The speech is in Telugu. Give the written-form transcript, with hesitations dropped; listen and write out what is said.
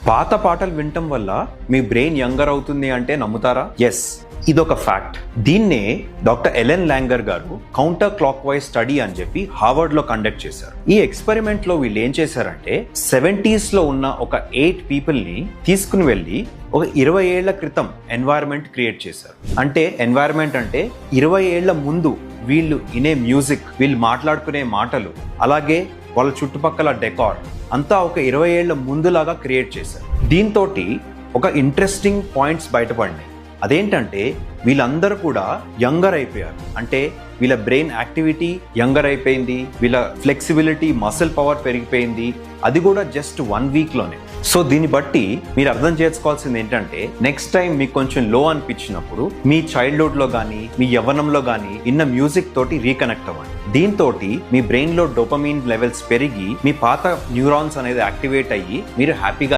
పాత పాటలు వినటం వల్ల మీ బ్రెయిన్ యంగర్ అవుతుంది అంటే నమ్ముతారా? ఎస్, ఇదొక ఫ్యాక్ట్. దీన్నే డాక్టర్ ఎలెన్ లాంగర్ గారు కౌంటర్ క్లాక్ వైజ్ స్టడీ అని చెప్పి హార్వర్డ్ లో కండక్ట్ చేశారు. ఈ ఎక్స్పెరిమెంట్ లో వీళ్ళు ఏం చేశారంటే 70s లో ఉన్న ఒక 8 పీపుల్ ని తీసుకుని వెళ్ళి ఒక 20 ఏళ్ల క్రితం ఎన్వైరన్మెంట్ క్రియేట్ చేశారు. అంటే ఎన్వైరన్మెంట్ అంటే 20 ఏళ్ల ముందు వీళ్ళు వినే మ్యూజిక్, వీళ్ళు మాట్లాడుకునే మాటలు, అలాగే వాళ్ళ చుట్టుపక్కల డెకార్ అంతా ఒక 20 ఏళ్ల ముందులాగా క్రియేట్ చేశారు. దీంతో ఒక ఇంట్రెస్టింగ్ పాయింట్స్ బయటపడినాయి. అదేంటంటే వీళ్ళందరూ కూడా యంగర్ అయిపోయారు. అంటే వీళ్ళ బ్రెయిన్ యాక్టివిటీ యంగర్ అయిపోయింది, వీళ్ళ ఫ్లెక్సిబిలిటీ, మసిల్ పవర్ పెరిగిపోయింది. అది కూడా జస్ట్ 1 వీక్లోనే. సో దీన్ని బట్టి మీరు అర్థం చేసుకోవాల్సింది ఏంటంటే నెక్స్ట్ టైం మీకు కొంచెం లో అనిపించినప్పుడు మీ చైల్డ్హుడ్ లో కానీ మీ యవ్వనంలో కానీ ఇన్న మ్యూజిక్ తోటి రీకనెక్ట్ అవ్వండి. దీంతో మీ బ్రెయిన్ లో డోపమైన్ లెవెల్స్ పెరిగి మీ పాత న్యూరాన్స్ అనేది యాక్టివేట్ అయ్యి మీరు హ్యాపీగా